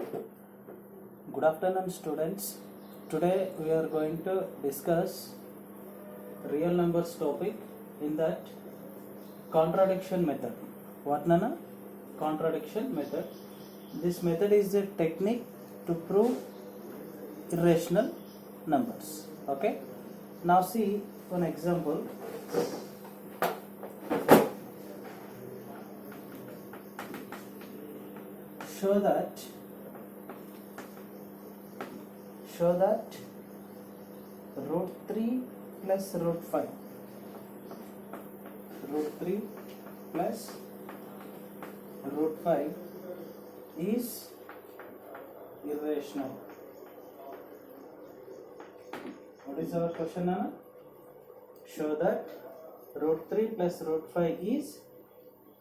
Good afternoon, students. Today we are going to discuss real numbers topic, in that contradiction method. What Nana? Contradiction method. This method is a technique to prove irrational numbers. Okay. Now see one example. Show that root 3 plus root 5 is irrational. What is our question, Anna? Show that root 3 plus root 5 is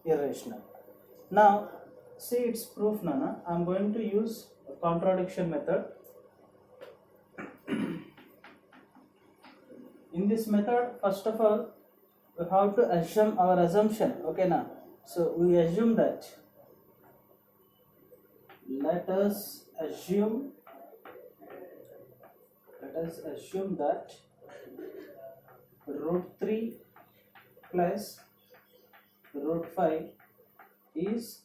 irrational. Now see its proof, Nana. I am going to use a contradiction method. In this method, first of all, we have to assume our assumption. Okay, now, so we assume that. Let us assume that root 3 plus root 5 is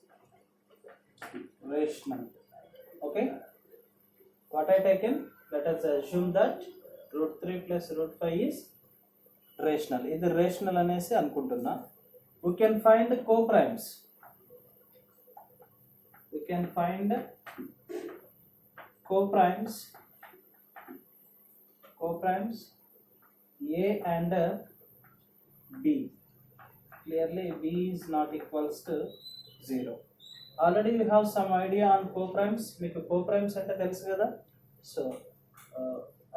rational. Okay, what I taken? Let us assume that root 3 plus root 5 is rational. This is rational anesi anukuntunna. We can find co-primes. Co-primes A and B. Clearly B is not equals to 0. Already we have some idea on co-primes. Meeku co-primes ante telusu kada. So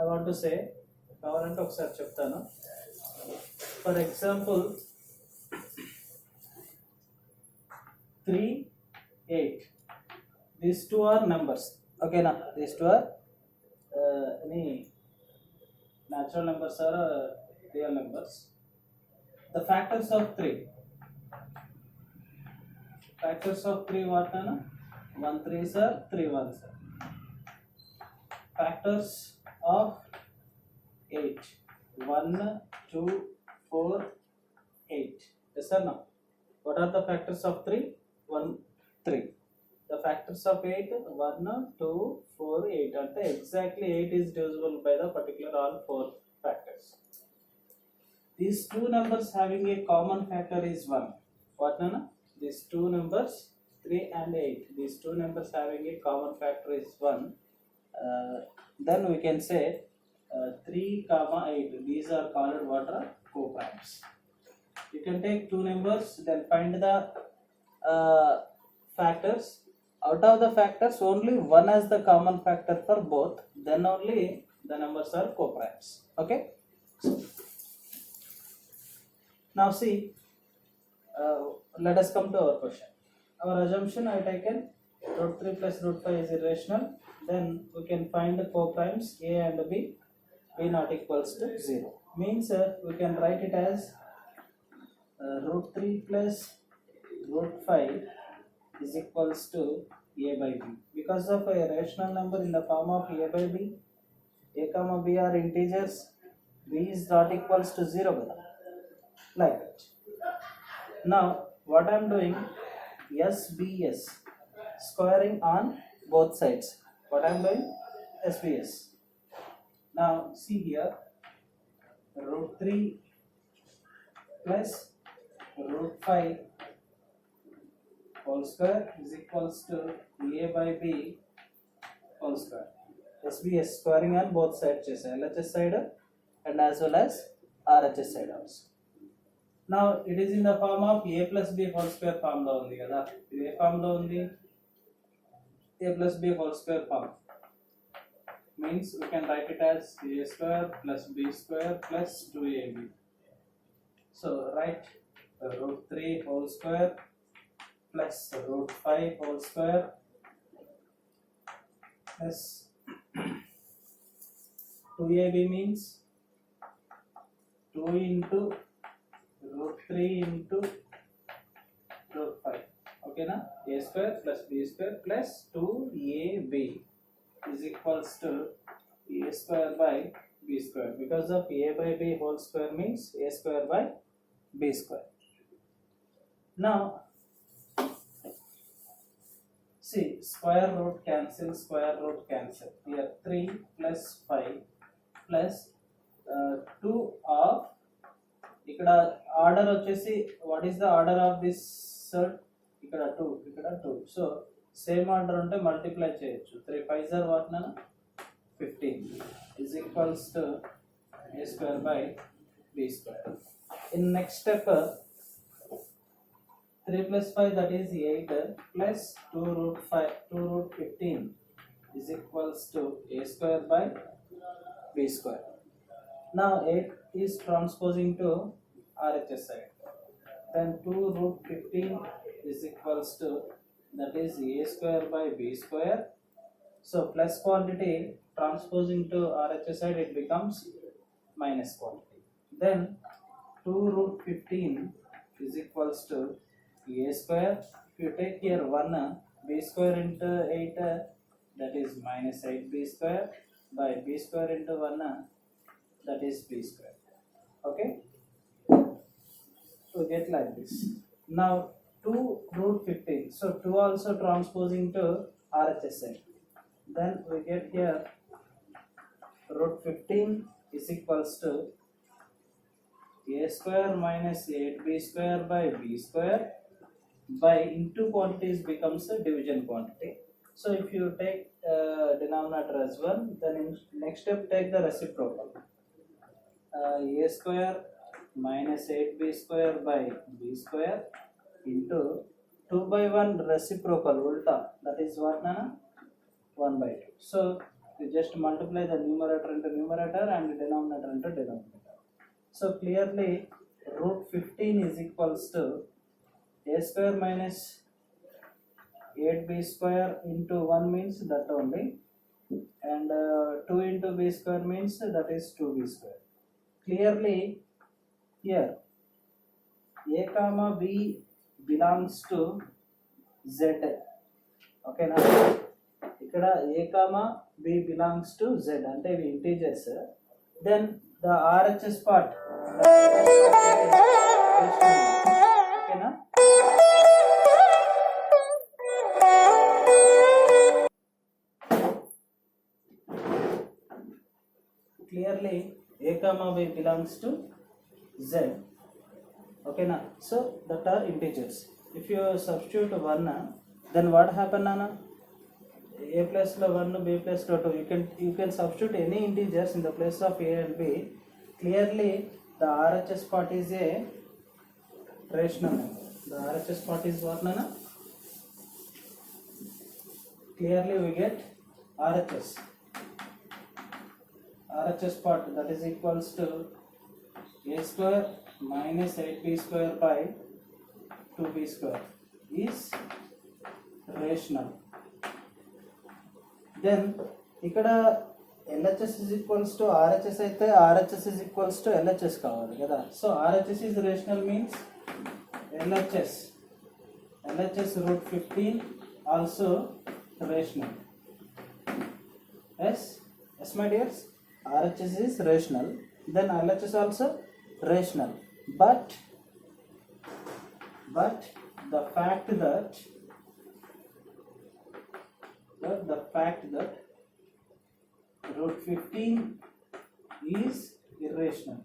I want to say, కావాలంటే ఒకసారి చెప్తాను. For example, 3, 8. These two are numbers. Okay, na? These two are any natural numbers or real numbers. The factors of 3. Factors of 3 what, na? 1 3s are 3 1s are. Factors of 8. 1, 2, 4, 8. Yes or no? What are the factors of 3? 1, 3. The factors of 8, 1, 2, 4, 8. And exactly 8 is divisible by the particular all 4 factors. These two numbers having a common factor is 1. What, Nana? These two numbers, 3 and 8. These two numbers having a common factor is 1. Then we can say 3, 8. These are called what are co-primes. You can take two numbers, then find the factors. Out of the factors, only one has the common factor for both. Then only the numbers are co-primes. Okay. Now see, let us come to our question. Our assumption I taken root 3 plus root 5 is irrational. Then we can find the co-primes A and B. B not equals to 0. Means we can write it as root 3 plus root 5 is equals to A by B. Because of a rational number in the form of A by B, A comma B are integers, B is not equals to 0. Like that. Now what I am doing, SBS, squaring on both sides. What I am doing? SBS. Now see here, root 3 plus root 5 whole square is equals to A by B whole square. SBS squaring on both sides, LHS side and as well as RHS side also. Now it is in the form of A plus B whole square form lo undi kada. ఇది ఏ form లో ఉంది? A plus B whole square form. Means we can write it as A square plus B square plus 2AB. So write root 3 whole square plus root 5 whole square plus 2AB means 2 into root 3 into root 5. Okay na, a square plus b square plus 2ab is equals to a square by b square, because of a by b whole square means a square by b square. Now see, square root cancel, here 3 plus 5 plus 2 of, ఇక్కడ order వచ్చేసి what is the order of this set, ఇక్కడ 2, so same order ఉంటే multiply చేయొచ్చు. 3 5s are what na 15 is equals to a square by b square. In next step 3 plus 5 that is 8 plus 2 root 15 is equals to a square by b square. Now 8 is transposing to RHS side, then 2 root 15 is equals to, that is a square by b square. So plus quantity transposing to RHS side, it becomes minus quantity. Then 2 root 15 is equals to a square. If you take here 1, b square into 8, that is minus 8b square by b square into 1, that is b square. Okay, so get like this. Now 2 root 15, so 2 also transposing to RHS side, then we get here root 15 is equals to a square minus 8b square by b square by into quantities becomes a division quantity. So if you take denominator as 1, then in next step take the reciprocal, a square minus 8b square by b square into 2 by 1 reciprocal ulta, that is what nana 1 by 2. So you just multiply the numerator into numerator and denominator into denominator. So clearly root 15 is equals to a square minus 8b square into 1 means that only, and 2 into b square means that is 2b square. Clearly here a comma b belongs to z. Okay na, ikkada a comma b belongs to z ante ivi integers, then the RHS part okay na. Clearly a comma b belongs to z. Okay na, so that are integers. If you substitute 1, then what happen nana, a plus lo 1, b plus lo 2, you can substitute any integers in the place of a and b. Clearly the RHS part is a rational number. The RHS part is what nana, clearly we get RHS part, that is equals to a square minus 8b square by 2b square is rational. Then ikkada LHS is equals to RHS aithe RHS is equals to LHS kavali kada. So RHS is rational means LHS root 15 also rational. Yes my dears, RHS is rational, then LHS also rational, but the fact that root 15 is irrational.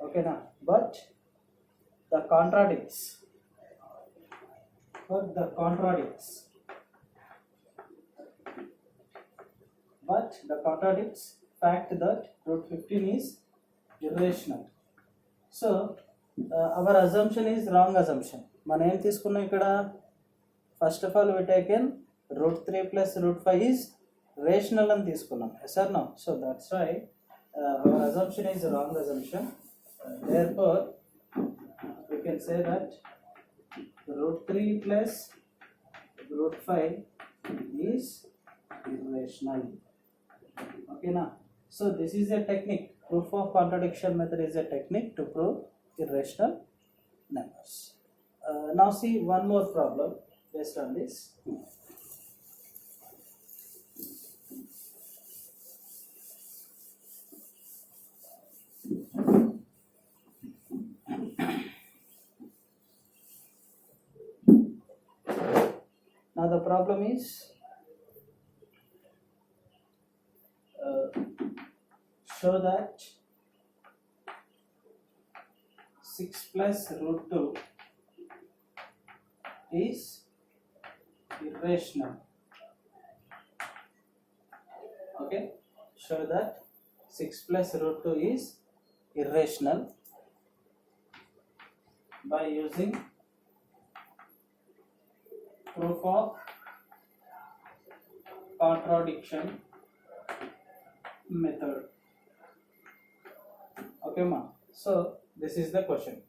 Okay na, but the contradicts fact that root 15 is irrational. So our assumption is wrong assumption. మనం ఏం తీసుకున్నాం ఇక్కడ, first of all we taken root 3 plus root 5 is rational అని తీసుకున్నాం. Yes or no? So that's why our assumption is wrong assumption. Therefore we can say that root 3 plus root 5 is irrational. Okay na, so this is a technique. Proof of contradiction method is a technique to prove irrational numbers. Now see one more problem based on this. Now the problem is show that 6 plus root 2 is irrational. Okay, show that 6 plus root 2 is irrational by using proof of contradiction method. Okay ma, so this is the question.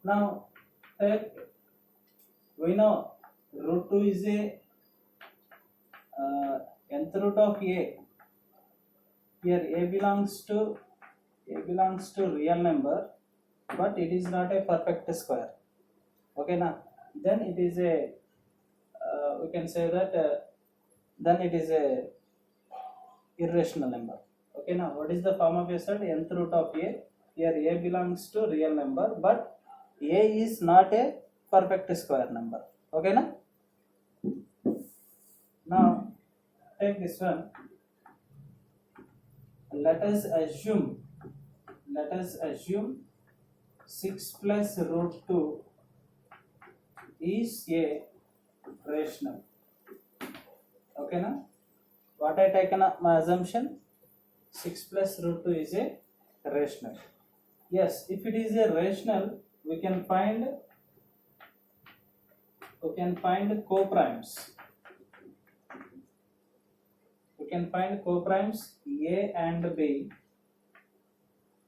Now we know root 2 is a nth root of a. Here a belongs to real number, but it is not a perfect square. Okay now, then it is a we can say that then it is a irrational number. Okay now, what is the form of a set? Nth root of a. Here a belongs to real number, but a is not a perfect square number. Okay now, now take this one. Let us assume 6 plus root 2 is a rational. Okay now, what I taken up my assumption, 6 plus root 2 is a rational. Yes, if it is a rational, we can find co-primes. We can find co-primes a and b.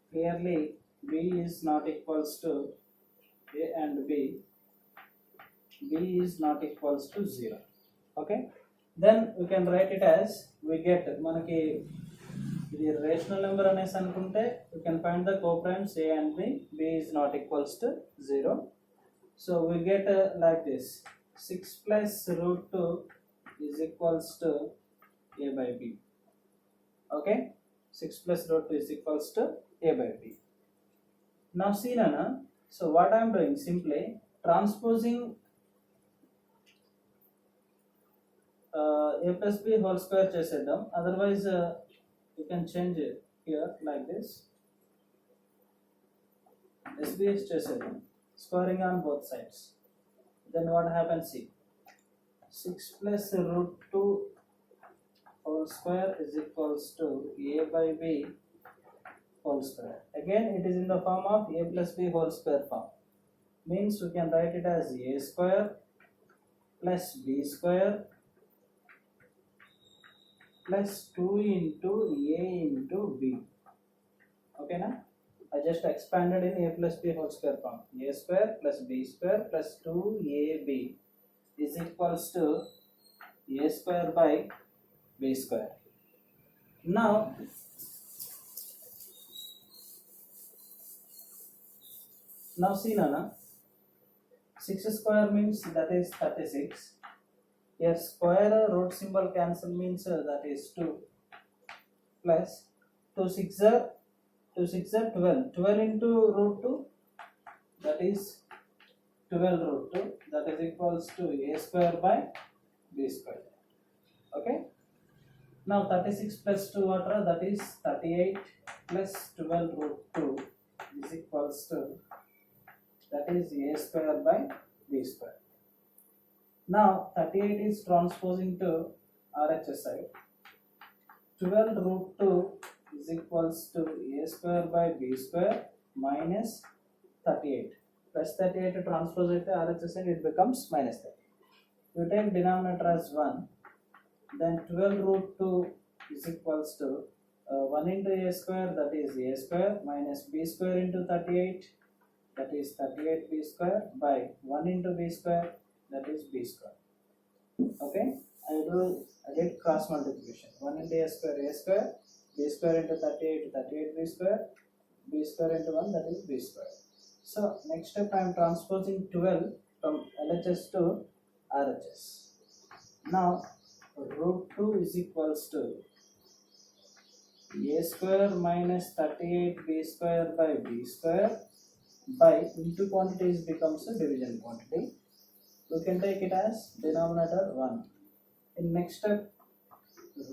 Clearly b is not equals to a and b is not equals to 0. Okay, then we can write it as, we get manaki ఇది rational number అనేసి అనుకుంటే we can find the co-primes a and b is not equals to 0. So we get like this, 6 plus root 2 is equals to a by b. Okay, 6 plus root 2 is equals to a by b. Now see Nana, so what I am doing, simply transposing a plus b whole square చేసేద్దాం. Otherwise you can change it here like this. SBS చేసేద్దాం, squaring on both sides. Then what happens, see, 6 plus root 2 whole square is equals to a by b whole square. Again it is in the form of a plus b whole square form. Means we can write it as a square plus b square plus 2 into a into b. Okay na, I just expanded in a plus b whole square form. A square plus b square plus 2ab is equals to a square by b square. Now see Nana, 6 square means that is 36. Here square root symbol cancel means that is 2 plus 2 6 are 12. 12 into root 2, that is 12 root 2, that is equals to a square by b square. Okay, now 36 plus 2 what are, that is 38 plus 12 root 2 is equals to, that is a square by b square. Now 38 is transposing to RHS side. 12 root 2 is equals to a square by b square minus 38. Plus 38 transpose it to RHS side, it becomes minus 30. You take denominator as 1, then 12 root 2 is equals to 1 into a square, that is a square, minus b square into 38, that is 38 b square, by 1 into b square, that is b square. Okay, I did cross multiplication. 1 into a square, b square into 38 b square into 1, that is b square. So next step I am transposing 12 from LHS to RHS. Now root 2 is equals to a square minus 38b square by b square by into quantities becomes a division quantity. We can take it as denominator 1. In next step,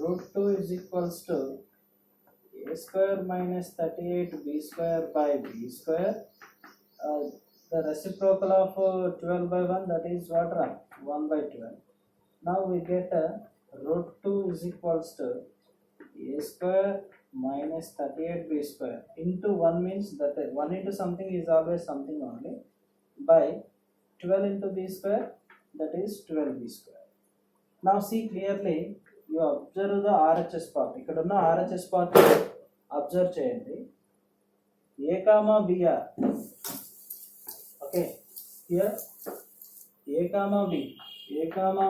root 2 is equals to a square minus 38b square by b square. The reciprocal of 12 by 1, that is what? 1 by 12. Now we get root 2 is equals to a square minus 38b square into 1 means that 1 into something is always something only, by 12 into b square, that is 12b square. Now see clearly, you observe the RHS part. ఇక్కడ ఉన్న RHS part observe చేయండి. A comma B are, okay, here A comma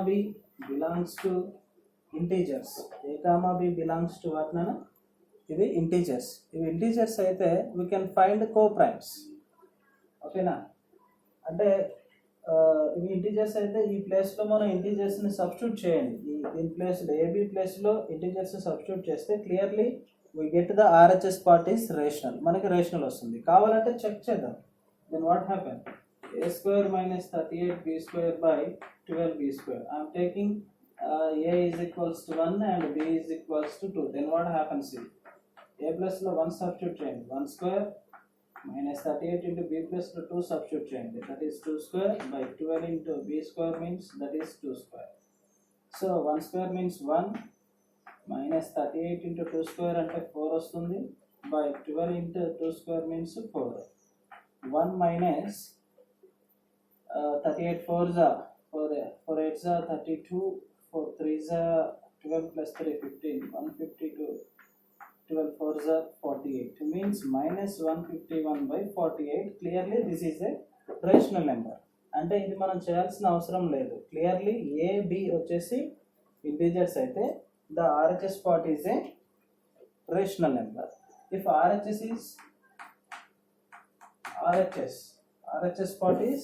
B belongs to integers. A comma B belongs to what nana? ఇవి integers. ఇవి integers అయితే we can find coprimes. ఓకేనా? అంటే ఇవి integers అయితే ఈ ప్లేస్లో మనం ఇంటీజర్స్ని సబ్స్టిట్యూట్ చేయండి. దీని ప్లేస్లో ఏబీ ప్లేస్లో ఇంటీజర్స్ సబ్స్టిట్యూట్ చేస్తే clearly we get the RHS part is rational. మనకి రేషనల్ వస్తుంది. కావాలంటే చెక్ చేద్దాం. Then what happen? a square minus 38b square by 12b square. I am taking a is equals to 1 and b is equals to 2. Then what happens here? A plus లో 1 substitute చేయండి. 1 square minus 38 into b plus లో 2 substitute చేయండి. That is 2 square by 12 into b square means that is 2 square. So 1 square means 1 minus 38 into 2 square అంటే 4 వస్తుంది. By 12 into 2 square means 4. 1 minus 38 4s are 4 8s are 32, 4 3s are 12 plus 3 15, 152, 12 4s are 48. Means minus 151 by 48. Clearly this is a rational number. అంటే ఇది మనం చేయాల్సిన అవసరం లేదు. Clearly A B వచ్చేసి integers అయితే the RHS part is a rational number. If RHS is RHS part is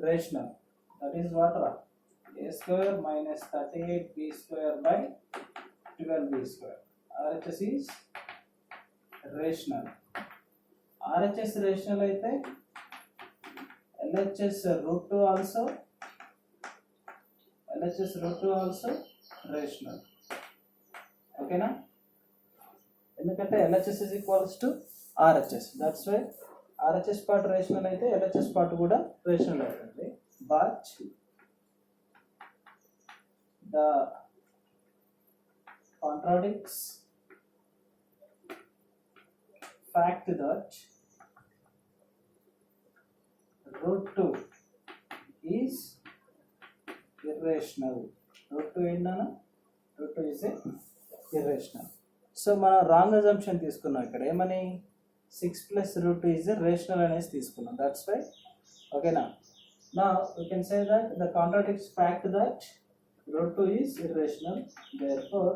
rational, that is what? A square minus 38b square by 12b square. RHS is rational. RHS rational అయితే LHS root 2 also rational. ఓకేనా? ఎందుకంటే LHS is equals to RHS. That's why RHS part rational అయితే LHS part కూడా rational అవుతుంది. But the contradicts fact that root 2 is irrational. root 2 ఏంటన్నా? root 2 is irrational. So మనం wrong assumption తీసుకున్నాం. ఇక్కడ ఏమని 6 plus root 2 is a rational అనేసి తీసుకున్నాం. That's why. Okay, now we can say that the contradicts fact that root 2 is irrational. Therefore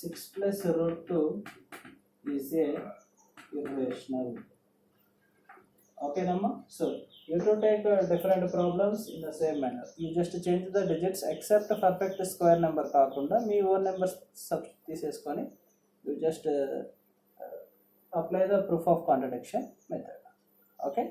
6 plus root 2 is a irrational. Okay, Namma? So you have to take different problems in the same manner. You just change the digits except perfect square number కాకుండా మీ own numbers తీసేసుకొని you just apply the proof of contradiction method. Okay.